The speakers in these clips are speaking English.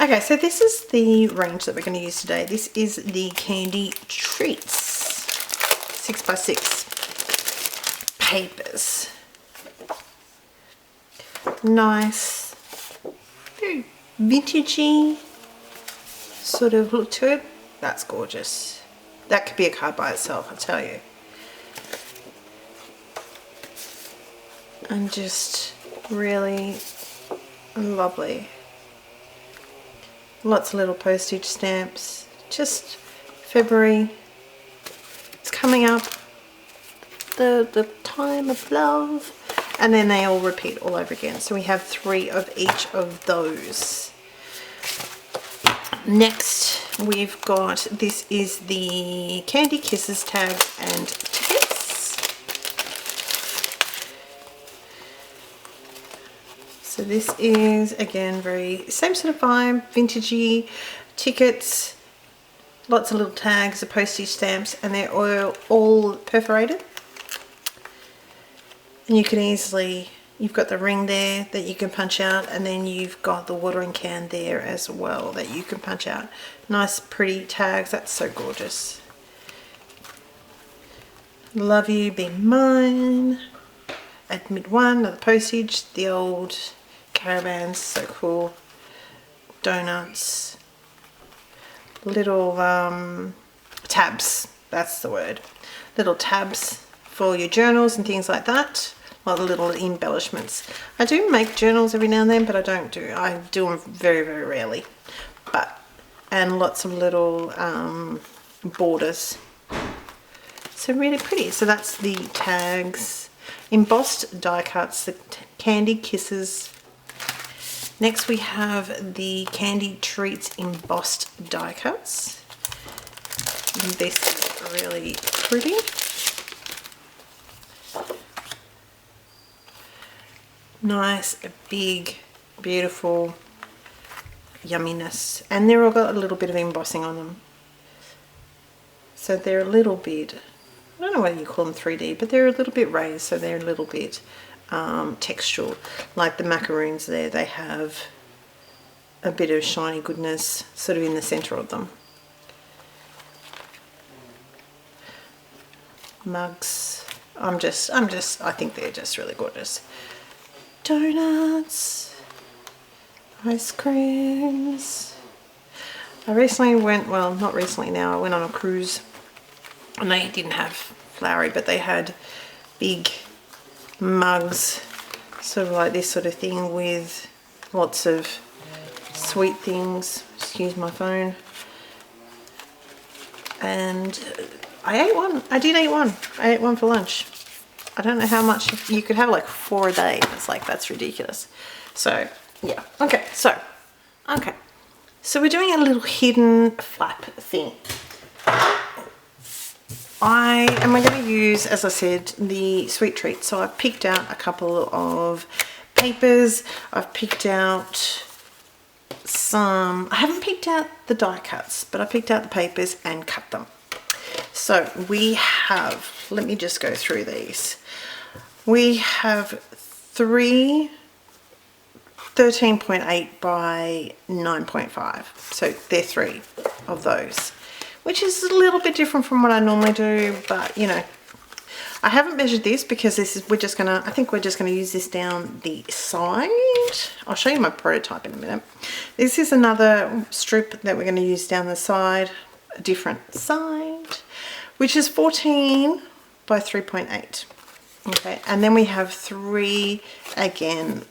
Okay, so this is the range that we're going to use today. This is the Candy Treats 6x6 papers. Nice, very vintagey sort of look to it. That's gorgeous. That could be a card by itself, I tell you. And just really lovely. Lots of little postage stamps. Just February. It's coming up. The time of love. And then they all repeat all over again. So we have 3 of each of those. Next we've got, this is the Candy Kisses tag and tickets. So this is again very same sort of vibe, vintagey tickets, lots of little tags, the postage stamps, and they're all perforated. And you can easily, you've got the ring there that you can punch out, and then you've got the watering can there as well that you can punch out. Nice pretty tags, that's so gorgeous. Love you, be mine. Admit one, the postage, the old caravans, so cool. Donuts. Little tabs, that's the word. Little tabs for your journals and things like that. Like the little embellishments. I do make journals every now and then, but I do them very, very rarely. And lots of little borders. So really pretty. So that's the tags. Embossed die cuts, the Candy Kisses. Next we have the Candy Treats embossed die cuts. And this is really pretty. Nice, big, beautiful yumminess, and they're all got a little bit of embossing on them. So they're a little bit, I don't know whether you call them 3D, but they're a little bit raised, so they're a little bit textural. Like the macaroons there, they have a bit of shiny goodness sort of in the center of them. Mugs, I think they're just really gorgeous. Donuts, ice creams. I recently went, well, not recently now, I went on a cruise and they didn't have flowery, but they had big mugs, sort of like this sort of thing with lots of sweet things. Excuse my phone. And I ate one. I did eat one. I ate one for lunch. I don't know how much, you could have like 4 a day. It's like, that's ridiculous. So yeah, okay, so we're doing a little hidden flap thing. I am going to use, as I said, the sweet treats. So I've picked out a couple of papers. I've picked out some, I haven't picked out the die cuts, but I picked out the papers and cut them. So we have, let me just go through these. We have 3 13.8 by 9.5. So they're 3 of those, which is a little bit different from what I normally do, but you know, I haven't measured this because this is, I think we're just gonna use this down the side. I'll show you my prototype in a minute. This is another strip that we're gonna use down the side, a different side, which is 14 by 3.8. Okay, and then we have 3 again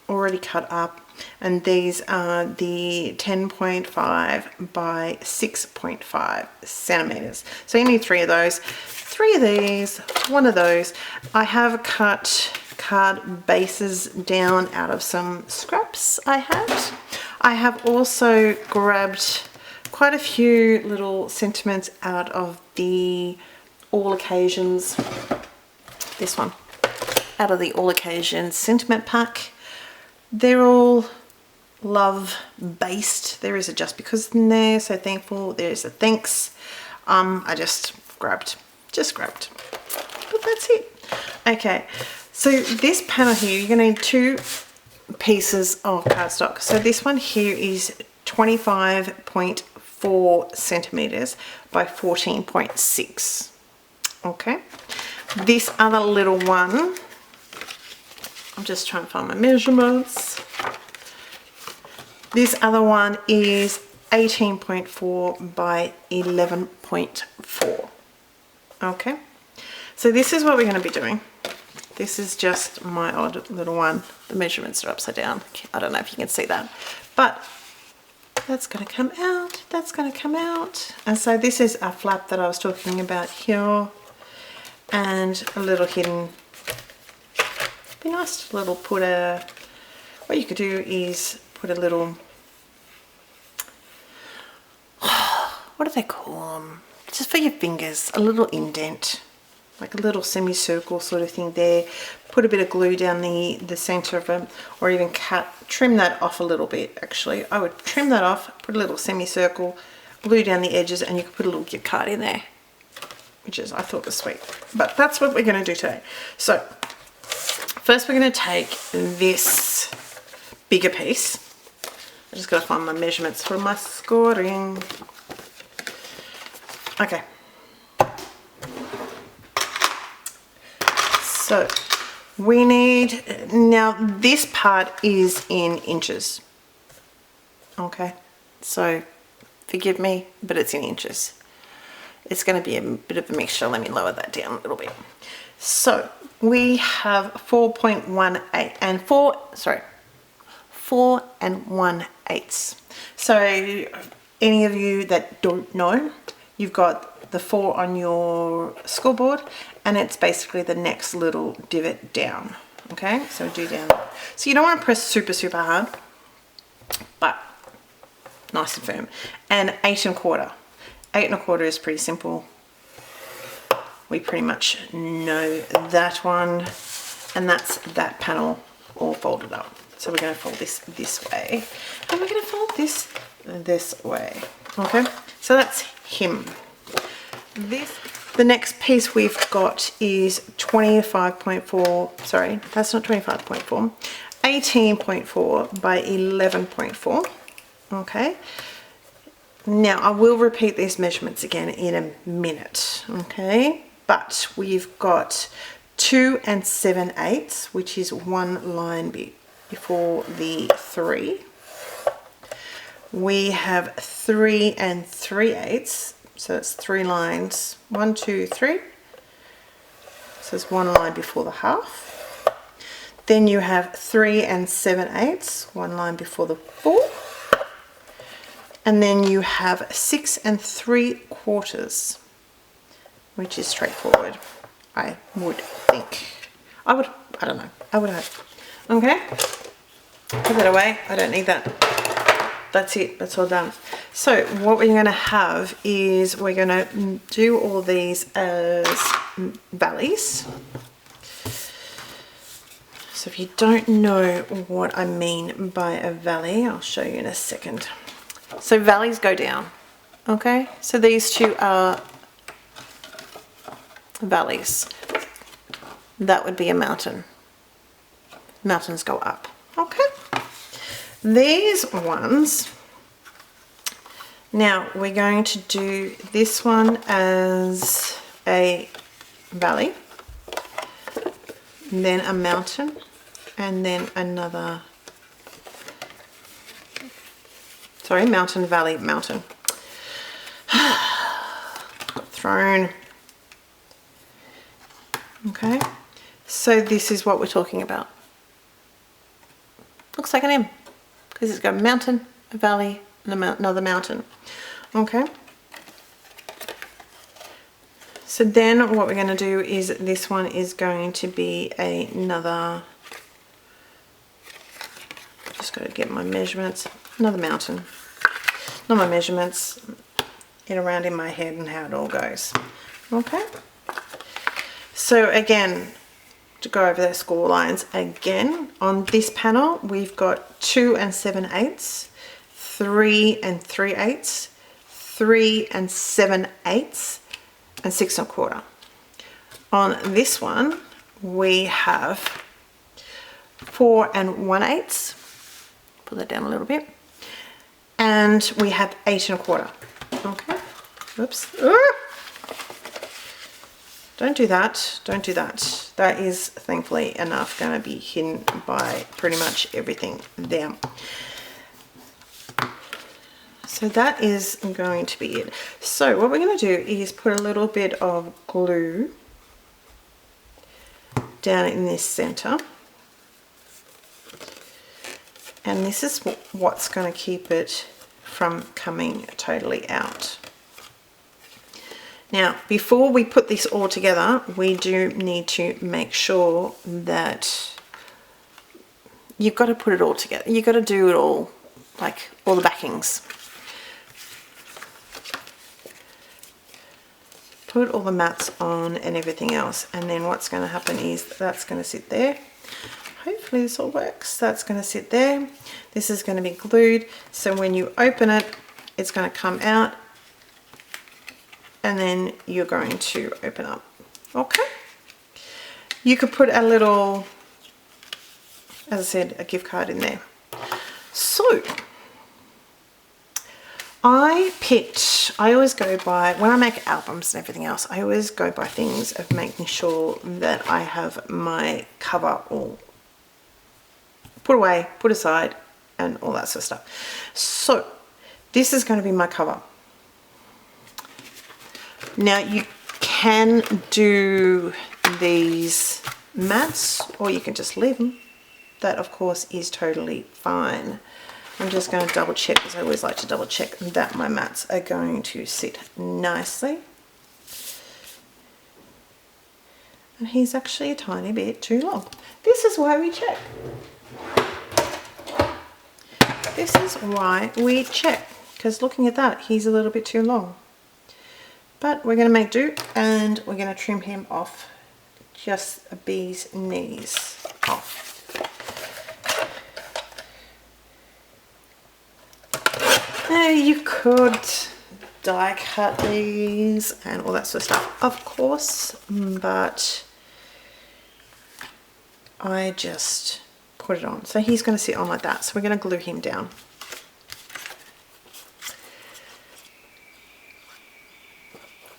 already cut up, and these are the 10.5 by 6.5 centimeters. So you need 3 of those, 3 of these, 1 of those. I have cut card bases down out of some scraps I had. I have also grabbed quite a few little sentiments out of the All Occasions, this one, out of the All Occasions sentiment pack. They're all love based. There is a just because in there, so thankful. There's a thanks. I just grabbed, but that's it. Okay, so this panel here, you're gonna need 2 pieces of cardstock. So this one here is 25.4 centimeters by 14.6. Okay. This other little one, I'm just trying to find my measurements. This other one is 18.4 by 11.4. Okay. So this is what we're going to be doing. This is just my odd little one. The measurements are upside down. I don't know if you can see that, but that's going to come out. That's going to come out. And so this is a flap that I was talking about here, and a little hidden. Be nice to little put a. What you could do is put a little. What do they call them? Just for your fingers, a little indent. Like a little semicircle sort of thing there. Put a bit of glue down the center of it, or even trim that off a little bit. Actually, I would trim that off, put a little semicircle, glue down the edges, and you could put a little gift card in there, which is, I thought was sweet. But that's what we're going to do today. So first we're going to take this bigger piece. I just got to find my measurements for my scoring. Okay. So we need, now this part is in inches. Okay, so forgive me, but it's in inches. It's going to be a bit of a mixture. Let me lower that down a little bit. So we have 4.18 and 4 and 1/8. So any of you that don't know, you've got the 4 on your scoreboard, and it's basically the next little divot down. Okay, so do down. So you don't want to press super hard, but nice and firm. And 8 1/4. 8 1/4 is pretty simple. We pretty much know that one, and that's that panel all folded up. So we're going to fold this way, and we're going to fold this way. Okay, so that's him. The next piece we've got is 25.4, sorry, that's not 25.4, 18.4 by 11.4. Okay, now I will repeat these measurements again in a minute. Okay, but we've got 2 7/8, which is one line before the 3. We have 3 3/8. So it's 3 lines, 1, 2, 3. So it's one line before the half. Then you have 3 7/8, one line before the 4. And then you have 6 3/4, which is straightforward, I would think. I don't know, I would hope. Okay, put that away, I don't need that. That's it, that's all done. So what we're going to have is we're going to do all these as valleys. So if you don't know what I mean by a valley, I'll show you in a second. So valleys go down, okay? So these two are valleys. That would be a mountain. Mountains go up, okay? These ones, now we're going to do this one as a valley, then a mountain, and then another, sorry, mountain, valley, mountain. Thrown. Okay, so this is what we're talking about. Looks like an M, because it's got a mountain, a valley, and another mountain. Okay. So then what we're going to do is this one is going to be another, just got to get my measurements, another mountain. Not my measurements, get around in my head and how it all goes. Okay. So again, to go over those score lines again, on this panel we've got 2 7/8, 3 3/8, 3 7/8, and 6 1/4. On this one we have 4 1/8. Put that down a little bit. And we have 8 1/4. Okay. Oops. Don't do that. Don't do that. That is thankfully enough going to be hidden by pretty much everything there. So that is going to be it. So what we're going to do is put a little bit of glue down in this center. And this is what's going to keep it from coming totally out. Now, before we put this all together, we do need to make sure that you've got to put it all together. You've got to do it all, like all the backings. Put all the mats on and everything else. And then what's going to happen is that's going to sit there. Hopefully this all works. That's going to sit there. This is going to be glued. So when you open it, it's going to come out. And then you're going to open up. Okay. You could put a little, as I said, a gift card in there. So I always go by, when I make albums and everything else, I always go by things of making sure that I have my cover all put away, put aside, and all that sort of stuff. So this is going to be my cover. Now you can do these mats or you can just leave them. That of course is totally fine. I'm just going to double check, because I always like to double check that my mats are going to sit nicely. And he's actually a tiny bit too long. This is why we check. This is why we check, because looking at that, he's a little bit too long. But we're going to make do, and we're going to trim him off, just a bee's knees off. Now you could die cut these and all that sort of stuff, of course, but I just put it on. So he's going to sit on like that. So we're going to glue him down.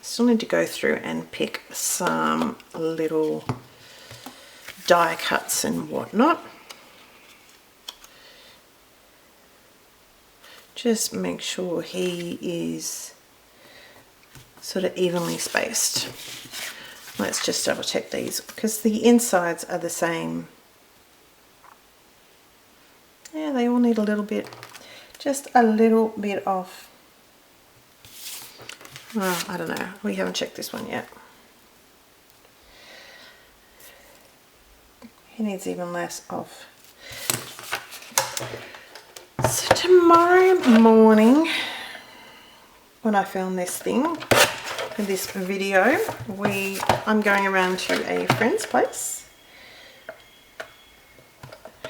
Still need to go through and pick some little die cuts and whatnot. Just make sure he is sort of evenly spaced. Let's just double check these, because the insides are the same. Yeah, they all need a little bit, just a little bit off. Well, I don't know. We haven't checked this one yet. He needs even less off. So tomorrow morning, when I film this thing, this video, I'm going around to a friend's place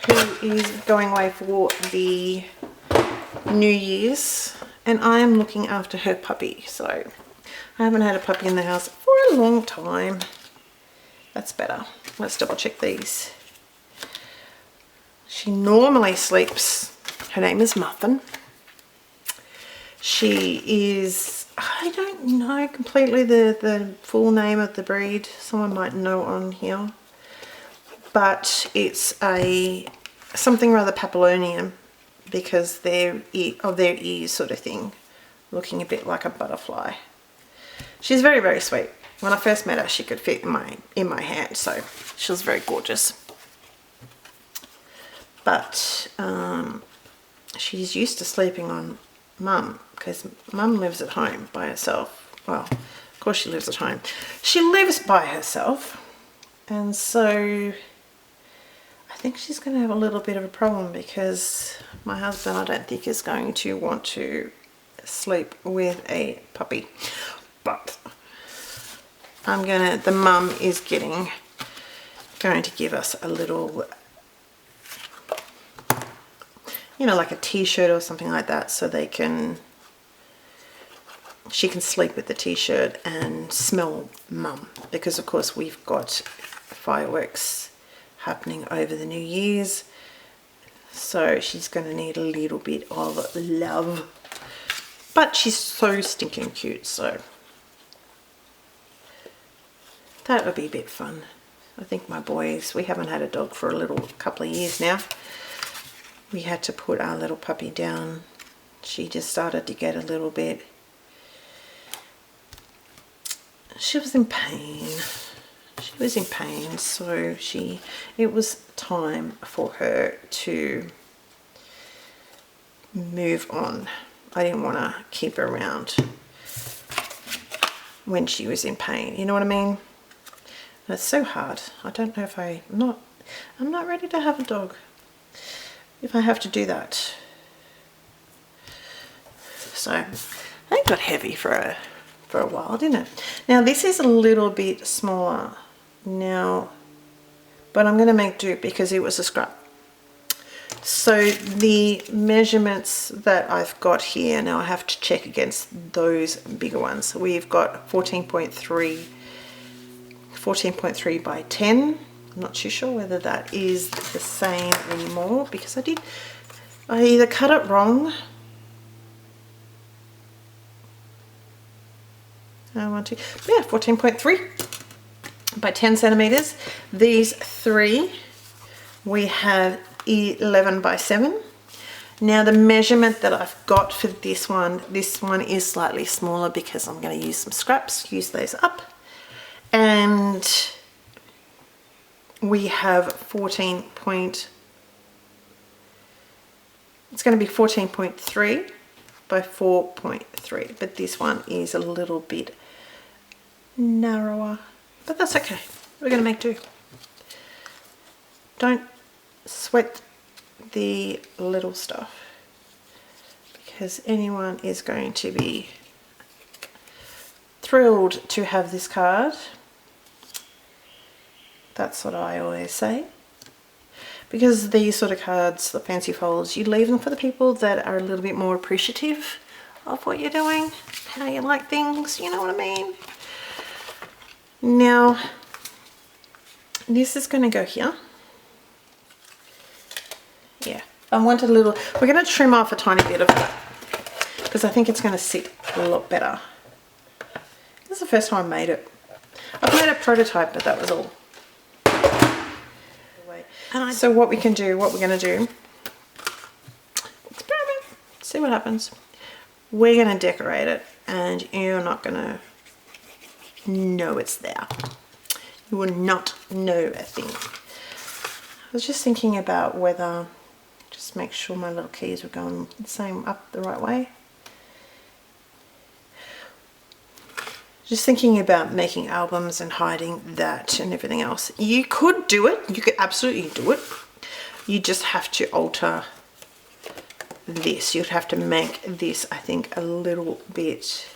who is going away for the New Year's. And I am looking after her puppy. So I haven't had a puppy in the house for a long time. That's better. Let's double check these. She normally sleeps. Her name is Muffin. She is, I don't know completely the full name of the breed. Someone might know on here. But it's something rather Papillonian, because their ears sort of thing, looking a bit like a butterfly. She's very, very sweet. When I first met her, she could fit in my hand, so she was very gorgeous. But she's used to sleeping on Mum, because Mum lives at home by herself. Well, of course she lives at home. She lives by herself, and so I think she's going to have a little bit of a problem, because my husband, I don't think, is going to want to sleep with a puppy. But the mum is going to give us a little, you know, like a t-shirt or something like that, so she can sleep with the t-shirt and smell Mum, because of course we've got fireworks happening over the New Year's. So she's going to need a little bit of love. But she's so stinking cute, so that would be a bit fun. I think my boys, we haven't had a dog for a couple of years now. We had to put our little puppy down. She just started to get a little bit, she was in pain. She was in pain, so it was time for her to move on. I didn't want to keep her around when she was in pain. You know what I mean? It's so hard. I don't know if I'm not ready to have a dog if I have to do that. So it got heavy for a while, didn't it? Now this is a little bit smaller now, but I'm going to make do because it was a scrap. So the measurements that I've got here, now I have to check against those bigger ones. We've got 14.3 by 10. I'm not too sure whether that is the same anymore because I either cut it wrong. I want to, yeah, 14.3 by 10 centimeters. These three, we have 11 by 7. Now the measurement that I've got for this one is slightly smaller because I'm going to use some scraps, use those up. And we have it's going to be 14.3 by 4.3, but this one is a little bit narrower, but that's okay. We're going to make do. Don't sweat the little stuff because anyone is going to be thrilled to have this card. That's what I always say. Because these sort of cards, the fancy folds, you leave them for the people that are a little bit more appreciative of what you're doing, how you like things, you know what I mean? Now, this is going to go here. Yeah, I want a little, we're going to trim off a tiny bit of that because I think it's going to sit a lot better. This is the first time I made it. I've made a prototype, but that was all. So what we're going to do, experiment, see what happens. We're going to decorate it and you're not going to know it's there. You will not know a thing. I was just thinking about whether, just make sure my little keys were going the same up the right way. Just thinking about making albums and hiding that and everything else. You could do it. You could absolutely do it. You just have to alter this. You'd have to make this, I think, a little bit.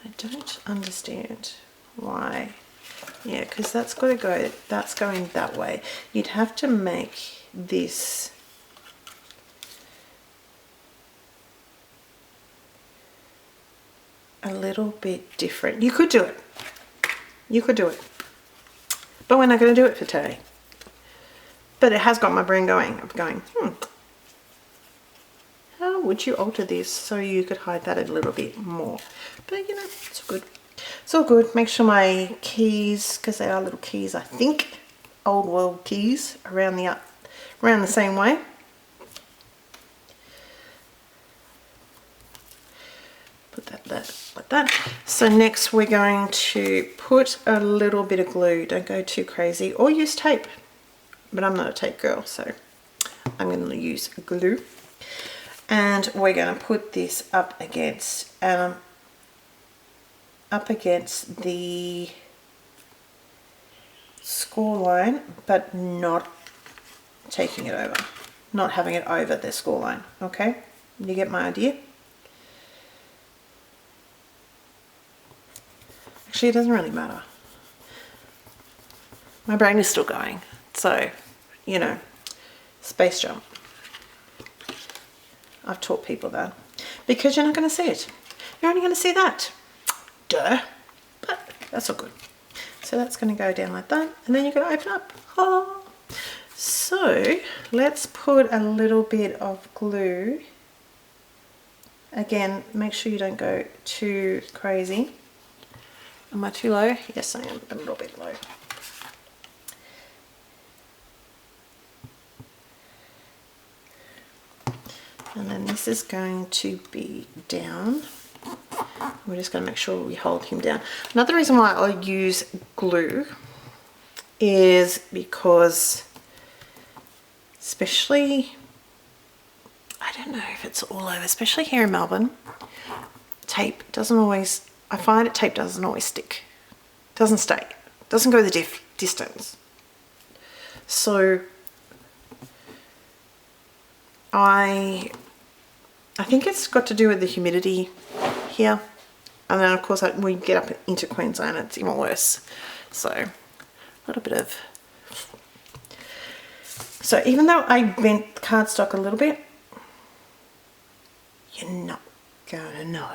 I don't understand why. Yeah, because that's got to go, that's going that way. You'd have to make this a little bit different. You could do it. You could do it. But we're not going to do it for today. But it has got my brain going. I'm going, how would you alter this so you could hide that a little bit more? But you know, it's all good. It's all good. Make sure my keys, because they are little keys, I think, old world keys, around the same way. Put that like that. So next we're going to put a little bit of glue. Don't go too crazy, or use tape. But I'm not a tape girl, so I'm going to use glue. And we're going to put this up against the score line, but not taking it over, not having it over the score line. Okay, you get my idea? Actually, it doesn't really matter. My brain is still going, so you know, space jump. I've taught people that because you're not going to see it. You're only going to see that. Duh. But that's all good. So that's going to go down like that, and then you're going to open up. Oh. So let's put a little bit of glue. Again, make sure you don't go too crazy. Am I too low? Yes, I am a little bit low. And then this is going to be down. We're just going to make sure we hold him down. Another reason why I use glue is because, especially, I don't know if it's all over, especially here in Melbourne, tape doesn't always, I find tape doesn't always stick. Doesn't stay. Doesn't go the distance. So I think it's got to do with the humidity here. And then of course we get up into Queensland, it's even worse. So a little bit of, so even though I bent cardstock a little bit, you're not gonna know.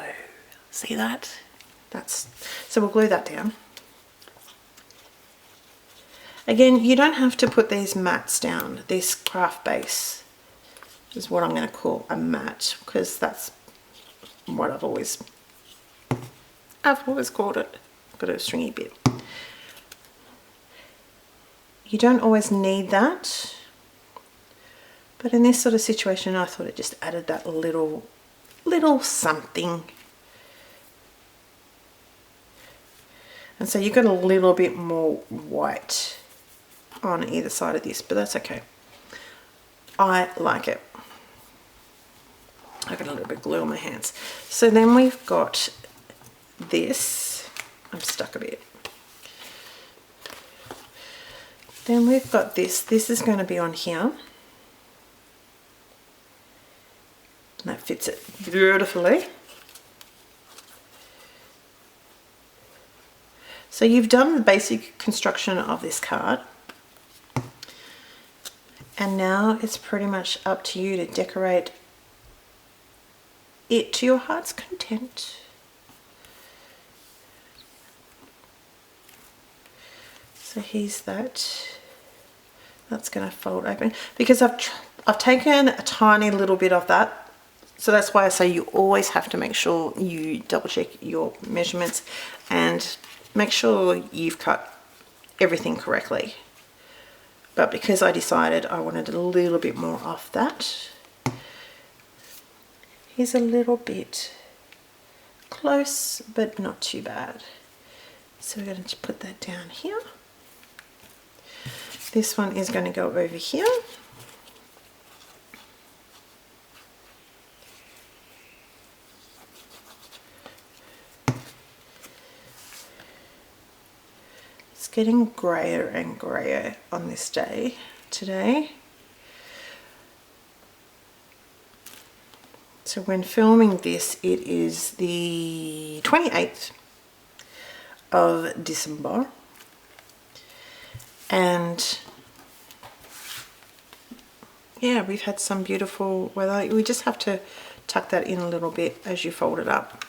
See that? So we'll glue that down. Again, you don't have to put these mats down. This craft base is what I'm going to call a mat, because that's what I've always called it. Got a stringy bit. You don't always need that, but in this sort of situation I thought it just added that little something. And so you've got a little bit more white on either side of this, but that's okay. I like it. I've got a little bit of glue on my hands. So then we've got this. I'm stuck a bit. Then we've got this. This is going to be on here. And that fits it beautifully. So you've done the basic construction of this card. And now it's pretty much up to you to decorate it to your heart's content. So here's that. That's going to fold open because I've taken a tiny little bit of that. So that's why I say you always have to make sure you double check your measurements and make sure you've cut everything correctly. But because I decided I wanted a little bit more off that, here's a little bit close, but not too bad. So we're going to put that down here. This one is going to go over here. It's getting grayer and grayer on this day today. So when filming this, it is the 28th of December. And yeah, we've had some beautiful weather. We just have to tuck that in a little bit as you fold it up.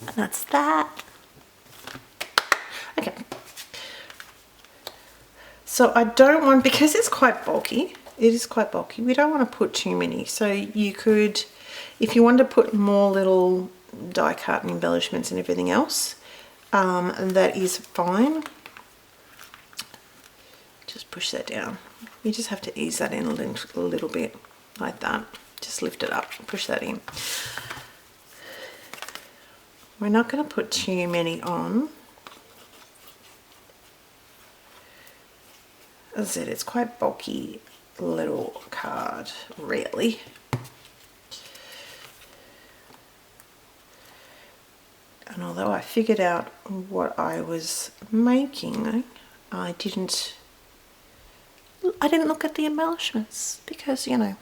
And that's that. Okay. So I don't want, because it's quite bulky, it is quite bulky, we don't want to put too many. So you could, if you want to put more little die cut and embellishments and everything else, that is fine. Just push that down. You just have to ease that in a little bit like that. Just lift it up, push that in. We're not going to put too many on. As I said, it's quite bulky little card, really. And although I figured out what I was making, I didn't look at the embellishments because, you know,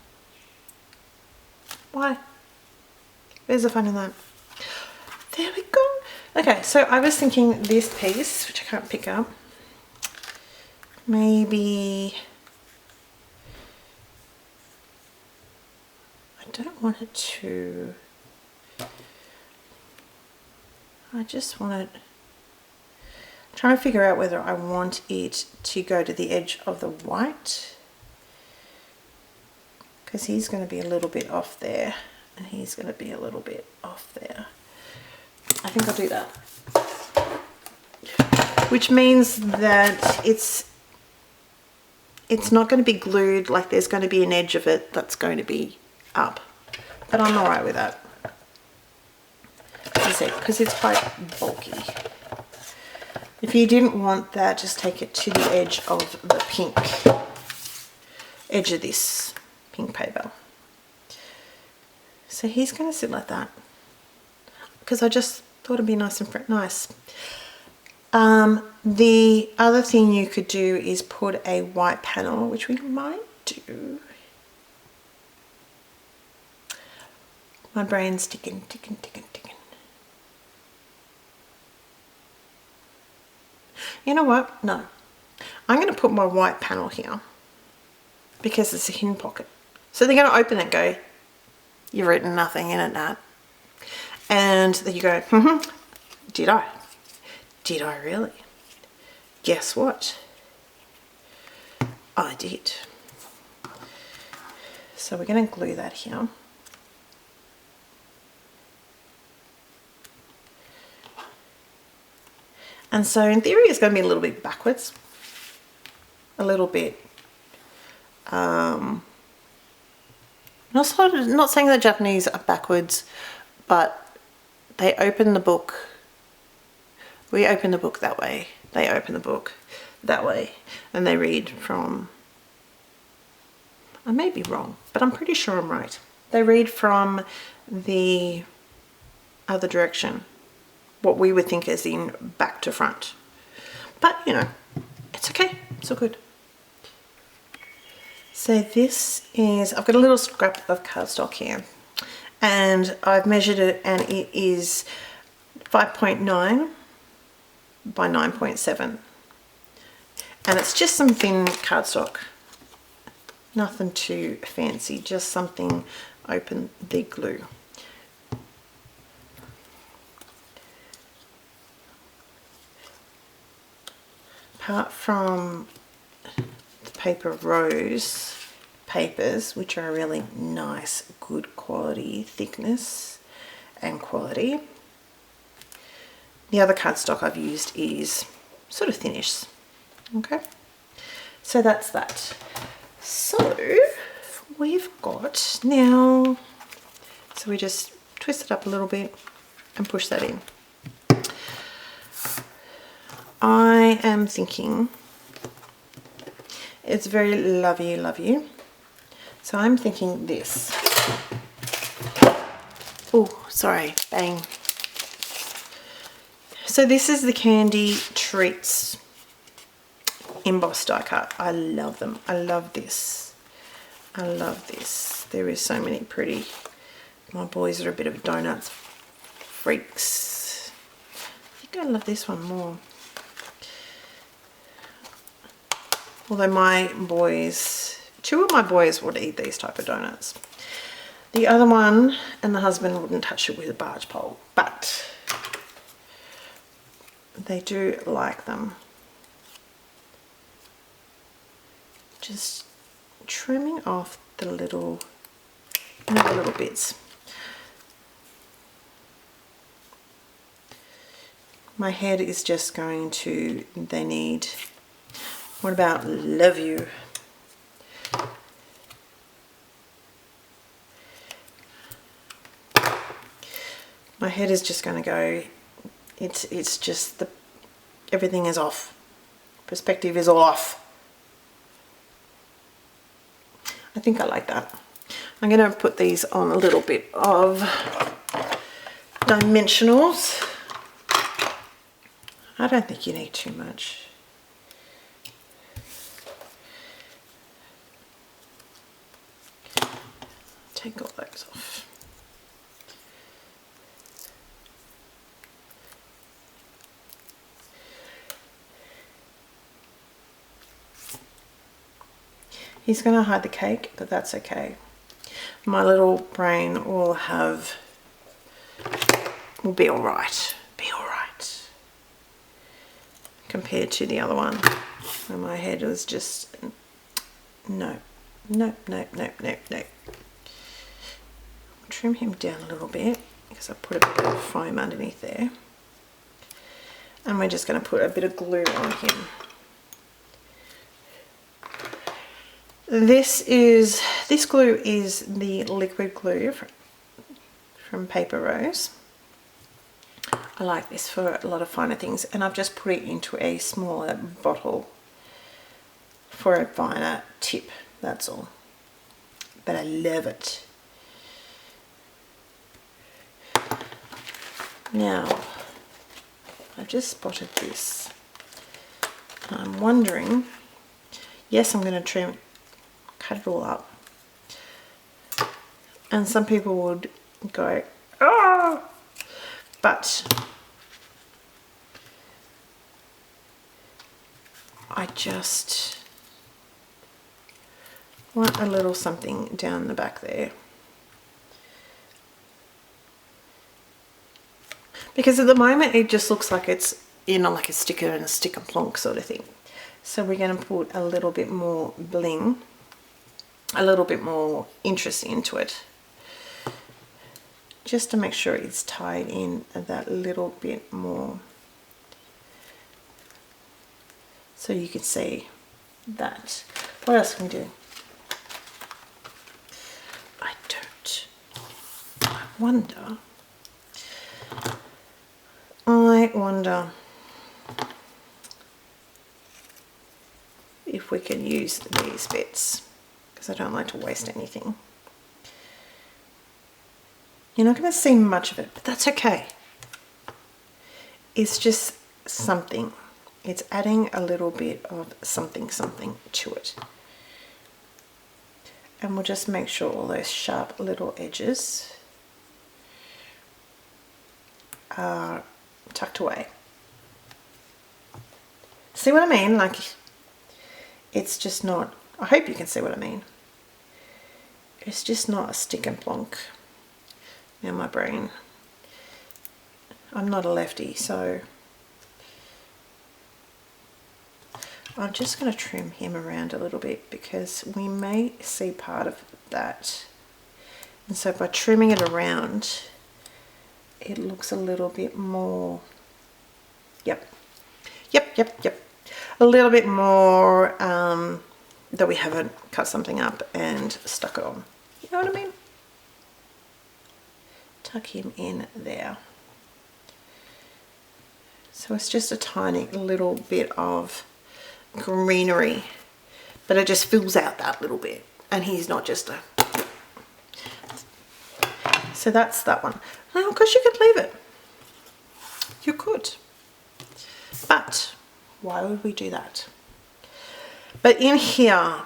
why? Where's the fun in that? There we go. Okay, so I was thinking this piece, which I can't pick up, maybe, I don't want it to, I just want it, trying to figure out whether I want it to go to the edge of the white, because he's going to be a little bit off there and he's going to be a little bit off there. I think I'll do that. Which means that it's not going to be glued, like there's going to be an edge of it that's going to be up. But I'm all right with that. As I said, because it's quite bulky. If you didn't want that, just take it to the edge of the pink, edge of this pink paper. So he's going to sit like that, because I just thought it'd be nice and nice. The other thing you could do is put a white panel, which we might do. My brain's ticking. You know what? No. I'm going to put my white panel here because it's a hidden pocket. So they're going to open it and go, you've written nothing in it, Nat. And then you go, did I? Did I really? Guess what? I did. So we're going to glue that here. And so in theory it's going to be a little bit backwards. A little bit. Not saying that Japanese are backwards, but they open the book. We open the book that way. They open the book that way. And they read from, I may be wrong, but I'm pretty sure I'm right. They read from the other direction. What we would think is in back to front. But, you know, it's okay. It's all good. So this is, I've got a little scrap of cardstock here. And I've measured it and it is 5.9 by 9.7. And it's just some thin cardstock. Nothing too fancy, just something open the glue. Apart from the paper rose papers, which are really nice, good quality thickness and quality, the other cardstock I've used is sort of thinnish. Okay, so that's that. So we've got now, so we just twist it up a little bit and push that in. I am thinking it's very lovey. So I'm thinking this. Oh, sorry, bang. So this is the Candy Treats embossed die cut. I love them. I love this. I love this. There is so many pretty. My boys are a bit of donuts freaks. I think I love this one more. Although my boys, 2 of my boys would eat these type of donuts. The other one and the husband wouldn't touch it with a barge pole, but they do like them. Just trimming off the little bits. My head is just going to, they need, what about love you? My head is just going to go, it's just the, everything is off. Perspective is all off. I think I like that. I'm going to put these on a little bit of dimensionals. I don't think you need too much. Take all those off. He's going to hide the cake, but that's okay. My little brain will be all right. Be all right. compared to the other one. And my head was just, no, no, no, no, no, no. Trim him down a little bit because I put a bit of foam underneath there. And we're just going to put a bit of glue on him. This glue is the liquid glue from Paper Rose. I like this for a lot of finer things, and I've just put it into a smaller bottle for a finer tip, that's all. But I love it. Now, I've just spotted this. I'm wondering, yes, I'm going to cut it all up. And some people would go, oh! But I just want a little something down the back there. Because at the moment it just looks like it's, you know, like a sticker and a stick and plonk sort of thing. So we're going to put a little bit more bling, a little bit more interest into it, just to make sure it's tied in that little bit more, so you can see that. What else can we do? I wonder if we can use these bits, because I don't like to waste anything. You're not going to see much of it, but that's okay. It's just something. It's adding a little bit of something to it. And we'll just make sure all those sharp little edges are tucked away. See what I mean? Like, it's just not, I hope you can see what I mean. It's just not a stick and plonk. Now my brain, I'm not a lefty, so I'm just going to trim him around a little bit, because we may see part of that. And so by trimming it around, it looks a little bit more, yep, a little bit more that we haven't cut something up and stuck it on. You know what I mean? Tuck him in there. So it's just a tiny little bit of greenery, but it just fills out that little bit, and he's not just a, so that's that one. Now, because you could leave it, you could, but why would we do that? But in here,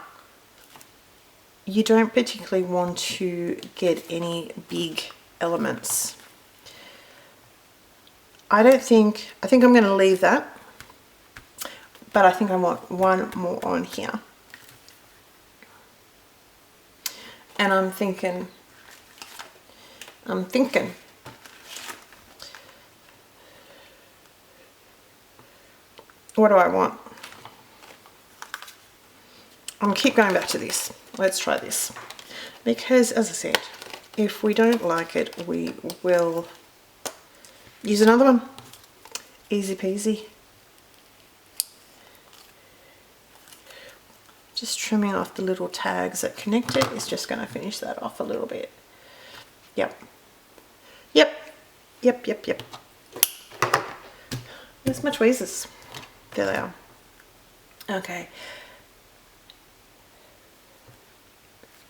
you don't particularly want to get any big elements. I think I'm going to leave that, but I think I want one more on here. And I'm thinking, what do I want? I'm gonna keep going back to this. Let's try this, because as I said, if we don't like it, we will use another one. Easy peasy. Just trimming off the little tags that connect it is just going to finish that off a little bit. Yep. Where's my tweezers? There they are. Okay.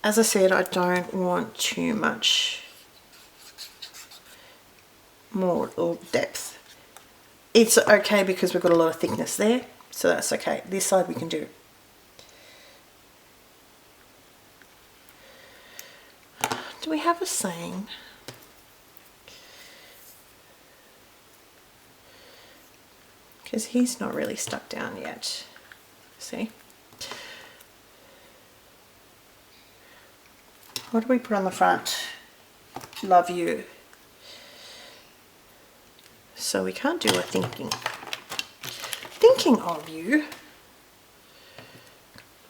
As I said, I don't want too much more depth. It's okay because we've got a lot of thickness there, so that's okay. This side we can do. Do we have a saying? Because he's not really stuck down yet. See? What do we put on the front? Love you. So we can't do a thinking. thinking of you.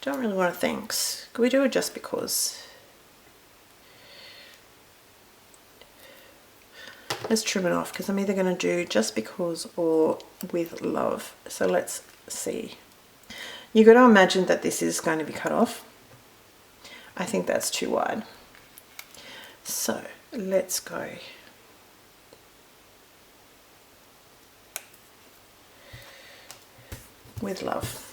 Don't really want to thanks. Could we do it just because? Let's trim it off because I'm either going to do just because or with love. So let's see. You've got to imagine that this is going to be cut off. I think that's too wide. So let's go. With love.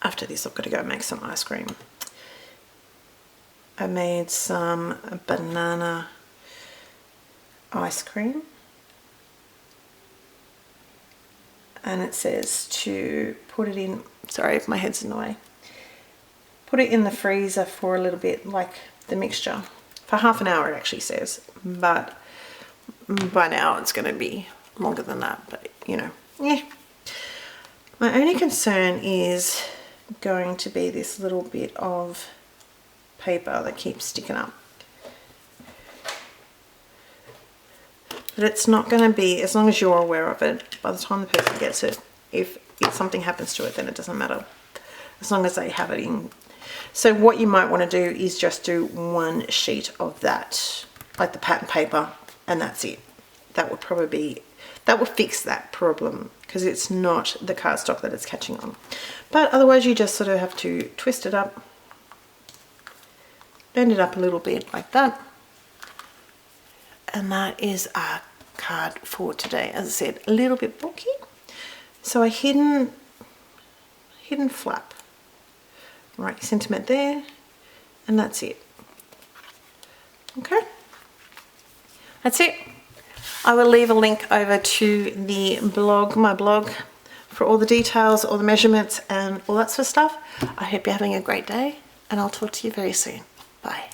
After this, I've got to go make some ice cream. I made some banana ice cream. And it says to put it in, sorry if my head's in the way, put it in the freezer for a little bit, like the mixture. For half an hour it actually says, but by now it's going to be longer than that, but you know, yeah. My only concern is going to be this little bit of paper that keeps sticking up. But it's not going to be, as long as you're aware of it, by the time the person gets it, if something happens to it, then it doesn't matter. As long as they have it in. So what you might want to do is just do one sheet of that, like the pattern paper, and that's it. That would probably be, that will fix that problem because it's not the cardstock that it's catching on. But otherwise you just sort of have to twist it up, bend it up a little bit like that. And that is our card for today. As I said, a little bit bulky. So a hidden flap. Right sentiment there. And that's it. Okay. That's it. I will leave a link over to the blog, my blog, for all the details, all the measurements and all that sort of stuff. I hope you're having a great day and I'll talk to you very soon. Bye.